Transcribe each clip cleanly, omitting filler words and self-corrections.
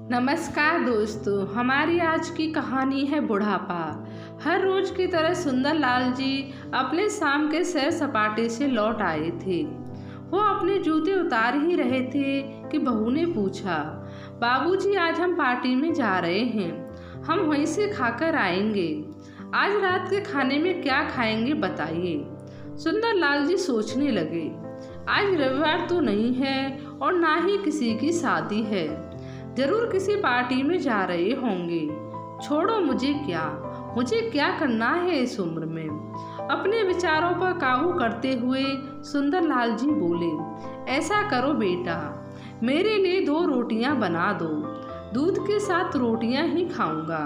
नमस्कार दोस्तों, हमारी आज की कहानी है बुढ़ापा। हर रोज की तरह सुंदरलाल जी अपने शाम के सैर सपाटे से लौट आए थे। वो अपने जूते उतार ही रहे थे कि बहू ने पूछा, बाबूजी आज हम पार्टी में जा रहे हैं, हम वहीं से खाकर आएंगे। आज रात के खाने में क्या खाएंगे बताइए। सुंदरलाल जी सोचने लगे, आज रविवार तो नहीं है और ना ही किसी की शादी है, जरूर किसी पार्टी में जा रहे होंगे। छोड़ो, मुझे क्या करना है इस उम्र में। अपने विचारों पर काबू करते हुए सुंदरलाल जी बोले, ऐसा करो बेटा, मेरे लिए 2 रोटियां बना दो, दूध के साथ रोटियां ही खाऊंगा।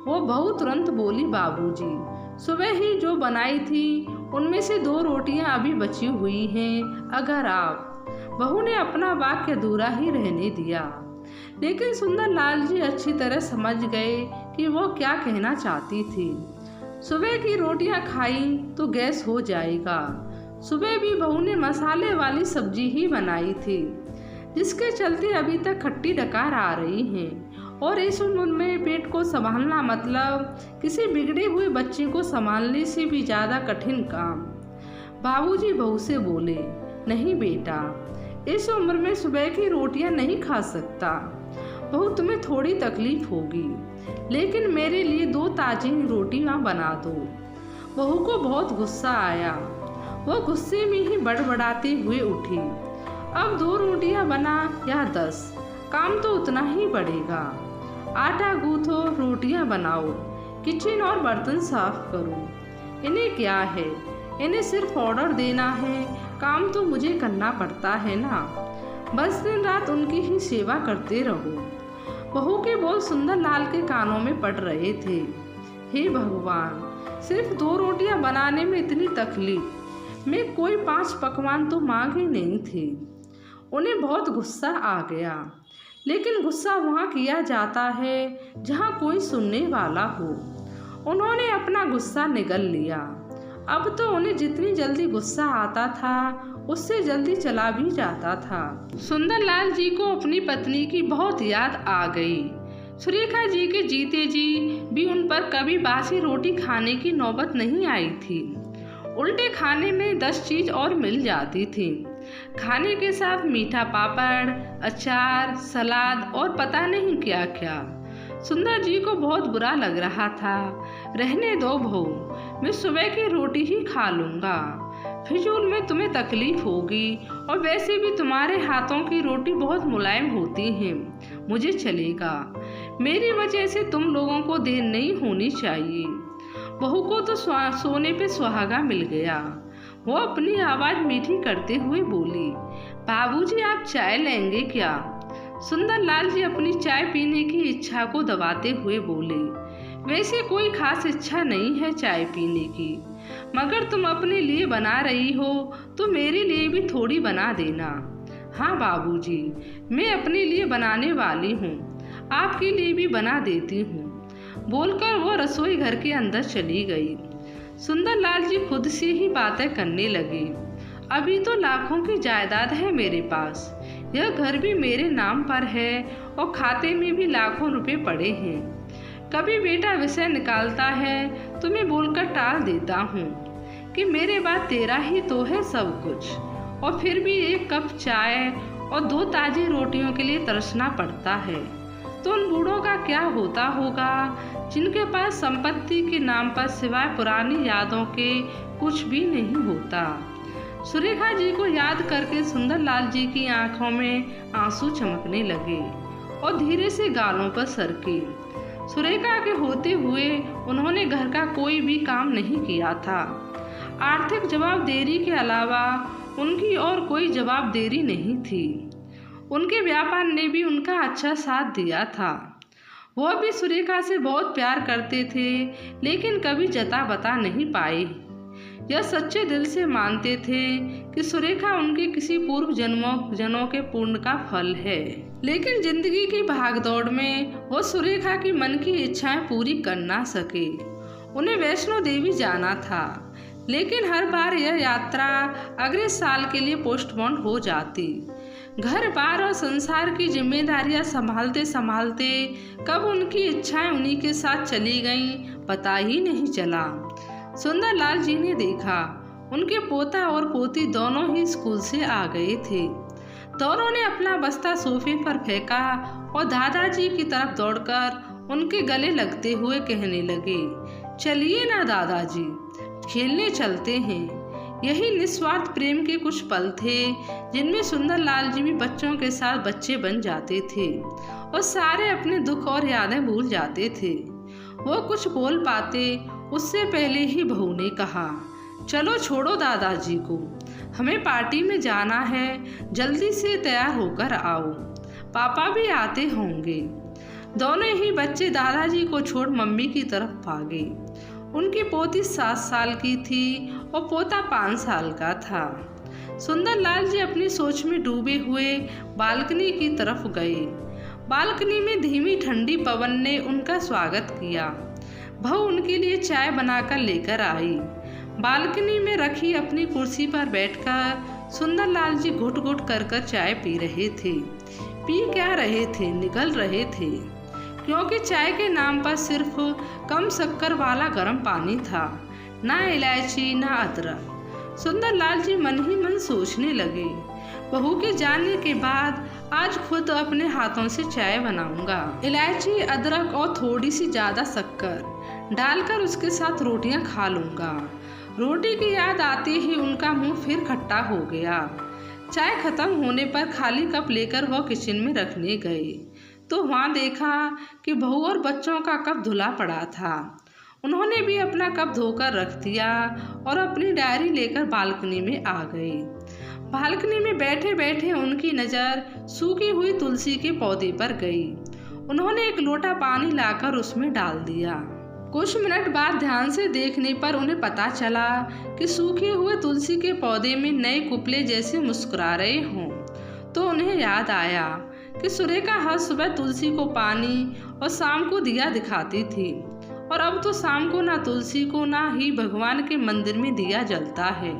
वो बहू तुरंत बोली, बाबूजी सुबह ही जो बनाई थी उनमें से 2 रोटियां अभी बची हुई हैं, अगर आप। बहू ने अपना वाक्य अधूरा ही रहने दिया, लेकिन सुंदरलाल जी अच्छी तरह समझ गए कि वो क्या कहना चाहती थी। सुबह की रोटियां खाई तो गैस हो जाएगा। सुबह भी बहू ने मसाले वाली सब्जी ही बनाई थी, जिसके चलते अभी तक खट्टी डकार आ रही हैं। और इस उम्र में पेट को संभालना मतलब किसी बिगड़े हुए बच्चे को संभालने से भी ज़्यादा कठिन काम। बाबूजी बहू से बोले, नहीं बेटा, इस उम्र में सुबह की रोटियां नहीं खा सकता। बहू तुम्हें थोड़ी तकलीफ होगी, लेकिन मेरे लिए 2 ताज़ी रोटियां बना दो। बहू को बहुत गुस्सा आया। वो गुस्से में ही बड़बड़ाते हुए उठी, अब 2 रोटियां बना या 10, काम तो उतना ही बढ़ेगा। आटा गूंथो, रोटियां बनाओ, किचन और बर्तन साफ करो। इन्हें क्या है, इन्हें सिर्फ ऑर्डर देना है, काम तो मुझे करना पड़ता है ना। बस दिन रात उनकी ही सेवा करते रहो। बहू के बोल सुंदरलाल के कानों में पड़ रहे थे। हे भगवान, सिर्फ 2 रोटियां बनाने में इतनी तकलीफ, मैं कोई 5 पकवान तो मांग ही नहीं थे। उन्हें बहुत गुस्सा आ गया, लेकिन गुस्सा वहाँ किया जाता है जहाँ कोई सुनने वाला हो। उन्होंने अपना गुस्सा निगल लिया। अब तो उन्हें जितनी जल्दी गुस्सा आता था उससे जल्दी चला भी जाता था। सुंदरलाल जी को अपनी पत्नी की बहुत याद आ गई। सुरेखा जी के जीते जी भी उन पर कभी बासी रोटी खाने की नौबत नहीं आई थी। उल्टे खाने में 10 चीज और मिल जाती थी। खाने के साथ मीठा पापड़, अचार, सलाद और पता नहीं क्या क्या। सुंदर जी को बहुत बुरा लग रहा था। रहने दो बहू, मैं सुबह की रोटी ही खा लूँगा, फिजूल में तुम्हें तकलीफ होगी, और वैसे भी तुम्हारे हाथों की रोटी बहुत मुलायम होती है, मुझे चलेगा। मेरी वजह से तुम लोगों को देर नहीं होनी चाहिए। बहू को तो सोने पे सुहागा मिल गया। वो अपनी आवाज़ मीठी करते हुए बोली, बाबूजी आप चाय लेंगे क्या? सुंदरलाल जी अपनी चाय पीने की इच्छा को दबाते हुए बोले, वैसे कोई खास इच्छा नहीं है चाय पीने की, मगर तुम अपने लिए बना रही हो तो मेरे लिए भी थोड़ी बना देना। हाँ बाबूजी, मैं अपने लिए बनाने वाली हूँ, आपके लिए भी बना देती हूँ। बोलकर वो रसोई घर के अंदर चली गई। सुंदरलाल जी खुद से ही बातें करने लगे, अभी तो लाखों की जायदाद है मेरे पास, यह घर भी मेरे नाम पर है और खाते में भी लाखों रुपए पड़े हैं। कभी बेटा विषय निकालता है तो मैं बोलकर टाल देता हूँ कि मेरे बाद तेरा ही तो है सब कुछ, और फिर भी 1 कप चाय और 2 ताज़ी रोटियों के लिए तरसना पड़ता है। तो उन बूढ़ों का क्या होता होगा जिनके पास संपत्ति के नाम पर सिवाय पुरानी यादों के कुछ भी नहीं होता। सुरेखा जी को याद करके सुंदरलाल जी की आंखों में आंसू चमकने लगे और धीरे से गालों पर सरके। सुरेखा के होते हुए उन्होंने घर का कोई भी काम नहीं किया था। आर्थिक जवाबदेही के अलावा उनकी और कोई जवाबदेही नहीं थी। उनके व्यापार ने भी उनका अच्छा साथ दिया था। वो भी सुरेखा से बहुत प्यार करते थे, लेकिन कभी जता बता नहीं पाए। यह सच्चे दिल से मानते थे कि सुरेखा उनके किसी पूर्व जन्मों के पुण्य का फल है। लेकिन जिंदगी की भागदौड़ में वो सुरेखा की मन की इच्छाएं पूरी कर ना सके। उन्हें वैष्णो देवी जाना था, लेकिन हर बार यह यात्रा अगले साल के लिए पोस्टपोन हो जाती। घर बार और संसार की जिम्मेदारियां संभालते संभालते कब उनकी इच्छाएं उन्हीं के साथ चली गईं, पता ही नहीं चला। सुंदरलाल जी ने देखा उनके पोता और पोती दोनों ही स्कूल से आ गए थे। दोनों ने अपना बस्ता सोफे पर फेंका और दादाजी की तरफ दौड़कर उनके गले लगते हुए कहने लगे, चलिए ना दादाजी, खेलने चलते हैं। यही निस्वार्थ प्रेम के कुछ पल थे जिनमें सुंदरलाल जी भी बच्चों के साथ बच्चे बन जाते थे और सारे अपने दुख और यादें भूल जाते थे। वो कुछ बोल पाते उससे पहले ही बहू ने कहा, चलो छोड़ो दादाजी को, हमें पार्टी में जाना है, जल्दी से तैयार होकर आओ, पापा भी आते होंगे। दोनों ही बच्चे दादाजी को छोड़ मम्मी की तरफ भागे। उनकी पोती 7 साल की थी और पोता 5 साल का था। सुंदरलाल जी अपनी सोच में डूबे हुए बालकनी की तरफ गए। बालकनी में धीमी ठंडी पवन ने उनका स्वागत किया। बहू उनके लिए चाय बनाकर लेकर आई। बालकनी में रखी अपनी कुर्सी पर बैठकर सुंदरलाल जी घुट घुट कर चाय पी रहे थे। पी क्या रहे थे, निगल रहे थे, क्योंकि चाय के नाम पर सिर्फ कम शक्कर वाला गर्म पानी था, ना इलायची ना अदरक। सुंदरलाल जी मन ही मन सोचने लगे, बहू के जाने के बाद आज खुद अपने हाथों से चाय बनाऊंगा। इलायची, अदरक और थोड़ी सी ज़्यादा शक्कर डालकर उसके साथ रोटियां खा लूंगा। रोटी की याद आते ही उनका मुंह फिर खट्टा हो गया। चाय खत्म होने पर खाली कप लेकर वह किचन में रखने गए तो वहाँ देखा कि बहू और बच्चों का कप धुला पड़ा था। उन्होंने भी अपना कप धोकर रख दिया और अपनी डायरी लेकर बालकनी में आ गए। बालकनी में बैठे बैठे उनकी नज़र सूखी हुई तुलसी के पौधे पर गई। उन्होंने एक लोटा पानी लाकर उसमें डाल दिया। कुछ मिनट बाद ध्यान से देखने पर उन्हें पता चला कि सूखे हुए तुलसी के पौधे में नए कुपले जैसे मुस्कुरा रहे हों। तो उन्हें याद आया कि सुरेखा हर सुबह तुलसी को पानी और शाम को दिया दिखाती थी, और अब तो शाम को ना तुलसी को ना ही भगवान के मंदिर में दिया जलता है।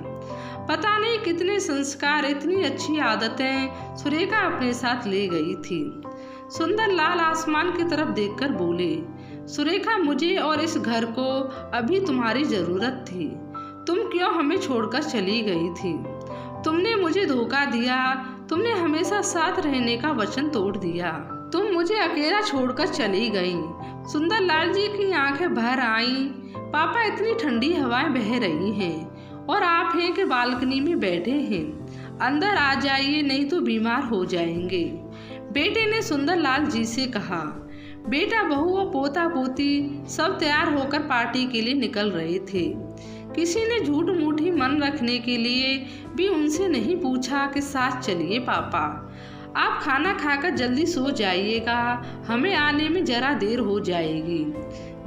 पता नहीं कितने संस्कार, इतनी अच्छी आदतें सुरेखा अपने साथ ले गई थी। सुंदरलाल आसमान की तरफ देखकर बोले, सुरेखा, मुझे और इस घर को अभी तुम्हारी ज़रूरत थी। तुम क्यों हमें छोड़कर चली गई थी? तुमने मुझे धोखा दिया, तुमने हमेशा साथ रहने का वचन तोड़ दिया, तुम मुझे अकेला छोड़कर चली गई। सुंदरलाल जी की आंखें भर आईं। पापा, इतनी ठंडी हवाएं बह रही हैं और आप हैं कि बालकनी में बैठे हैं। अंदर आ जाइए, नहीं तो बीमार हो जाएंगे। बेटे ने सुंदरलाल जी से कहा। बेटा, बहू और पोता पोती सब तैयार होकर पार्टी के लिए निकल रहे थे। किसी ने झूठ मूठी मन रखने के लिए भी उनसे नहीं पूछा कि साथ चलिए पापा, आप खाना खाकर जल्दी सो जाइएगा, हमें आने में जरा देर हो जाएगी।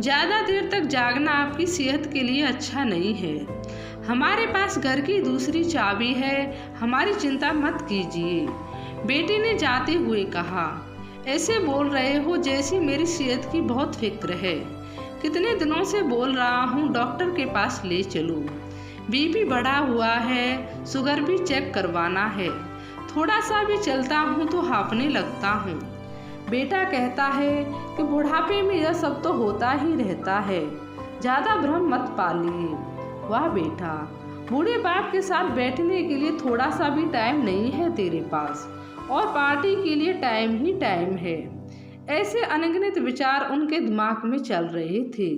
ज़्यादा देर तक जागना आपकी सेहत के लिए अच्छा नहीं है। हमारे पास घर की दूसरी चाबी है, हमारी चिंता मत कीजिए। बेटी ने जाते हुए कहा। ऐसे बोल रहे हो जैसी मेरी सेहत की बहुत फिक्र है। कितने दिनों से बोल रहा हूँ डॉक्टर के पास ले चलो। बीपी बढ़ा हुआ है, शुगर भी चेक करवाना है। थोड़ा सा भी चलता हूँ तो हांफने लगता हूँ। बेटा कहता है कि बुढ़ापे में यह सब तो होता ही रहता है, ज़्यादा भ्रम मत पालिए। वाह बेटा, बूढ़े बाप के साथ बैठने के लिए थोड़ा सा भी टाइम नहीं है तेरे पास, और पार्टी के लिए टाइम ही टाइम है। ऐसे अनगिनत विचार उनके दिमाग में चल रहे थे,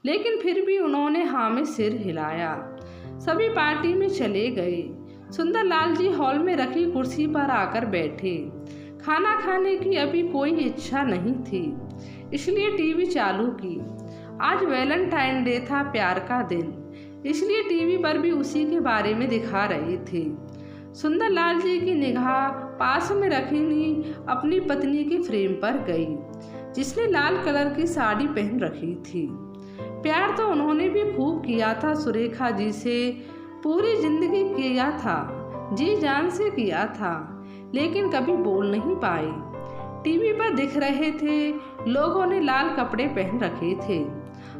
लेकिन फिर भी उन्होंने हाँ में सिर हिलाया। सभी पार्टी में चले गए। सुंदरलाल जी हॉल में रखी कुर्सी पर आकर बैठे। खाना खाने की अभी कोई इच्छा नहीं थी, इसलिए टीवी चालू की। आज वैलेंटाइन डे था, प्यार का दिन, इसलिए टीवी पर भी उसी के बारे में दिखा रहे थे। सुंदरलाल जी की निगाह पास में रखी अपनी पत्नी के फ्रेम पर गई, जिसने लाल कलर की साड़ी पहन रखी थी। प्यार तो उन्होंने भी खूब किया था, सुरेखा जी से पूरी जिंदगी किया था, जी जान से किया था, लेकिन कभी बोल नहीं पाई। टीवी पर दिख रहे थे, लोगों ने लाल कपड़े पहन रखे थे,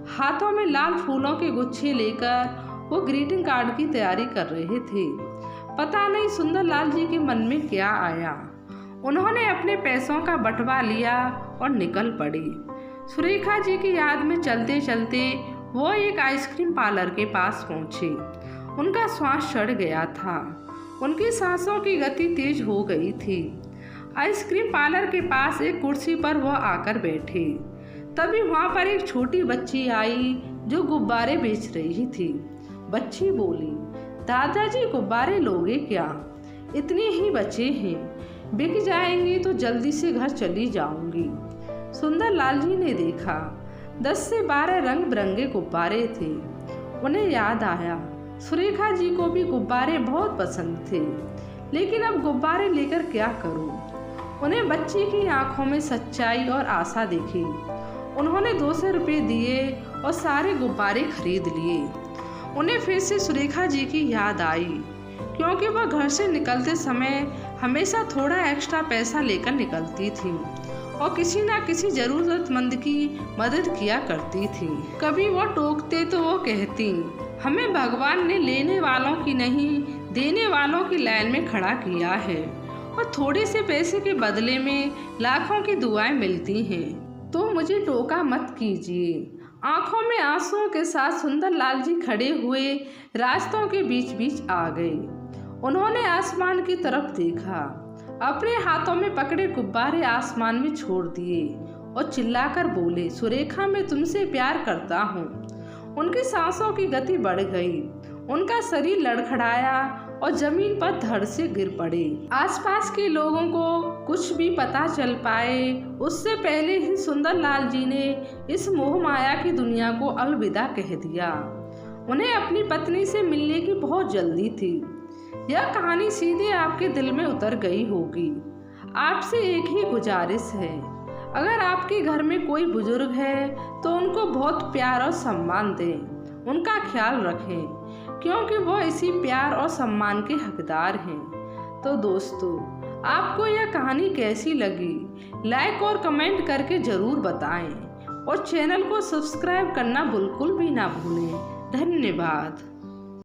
हाथों में लाल फूलों के गुच्छे लेकर वो ग्रीटिंग कार्ड की तैयारी कर रहे थे। पता नहीं सुंदरलाल जी के मन में क्या आया। उन्होंने अपने पैसों का बंटवा लिया और निकल पड़े। सुरेखा जी की याद में चलते चलते वो एक आइसक्रीम पार्लर के पास पहुँचे। उनका श्वास चढ़ गया था, उनकी सांसों की गति तेज हो गई थी। आइसक्रीम पार्लर के पास एक कुर्सी पर वह आकर बैठे। तभी वहाँ पर एक छोटी बच्ची आई जो गुब्बारे बेच रही थी। बच्ची बोली, दादाजी गुब्बारे लोगे क्या? इतने ही बचे हैं, बिक जाएंगे तो जल्दी से घर चली जाऊंगी। सुंदरलाल जी ने देखा 10 से 12 रंग बिरंगे गुब्बारे थे। उन्हें याद आया सुरेखा जी को भी गुब्बारे बहुत पसंद थे, लेकिन अब गुब्बारे लेकर क्या करूं? उन्हें बच्ची की आंखों में सच्चाई और आशा दिखी। उन्होंने 200 रुपये दिए और सारे गुब्बारे खरीद लिए। उन्हें फिर से सुरेखा जी की याद आई, क्योंकि वह घर से निकलते समय हमेशा थोड़ा एक्स्ट्रा पैसा लेकर निकलती थी और किसी न किसी ज़रूरतमंद की मदद किया करती थी। कभी वो टोकते तो वो कहती, हमें भगवान ने लेने वालों की नहीं देने वालों की लाइन में खड़ा किया है और थोड़े से पैसे के बदले में लाखों की दुआएं मिलती हैं। तो मुझे टोका मत कीजिए। आंखों में आंसुओं के साथ सुंदरलाल जी खड़े हुए रास्तों के बीच बीच आ गए। उन्होंने आसमान की तरफ देखा, अपने हाथों में पकड़े गुब्बारे आसमान में छोड़ दिए और चिल्लाकर बोले, सुरेखा मैं तुमसे प्यार करता हूँ। उनकी सांसों की गति बढ़ गई, उनका शरीर लड़खड़ाया और जमीन पर धड़ से गिर पड़े। आसपास के लोगों को कुछ भी पता चल पाए उससे पहले ही सुंदरलाल जी ने इस मोह माया की दुनिया को अलविदा कह दिया। उन्हें अपनी पत्नी से मिलने की बहुत जल्दी थी। यह कहानी सीधे आपके दिल में उतर गई होगी। आपसे एक ही गुजारिश है, अगर आपके घर में कोई बुजुर्ग है तो उनको बहुत प्यार और सम्मान दें, उनका ख्याल रखें, क्योंकि वो इसी प्यार और सम्मान के हकदार हैं। तो दोस्तों, आपको यह कहानी कैसी लगी? लाइक और कमेंट करके ज़रूर बताएं और चैनल को सब्सक्राइब करना बिल्कुल भी ना भूलें। धन्यवाद।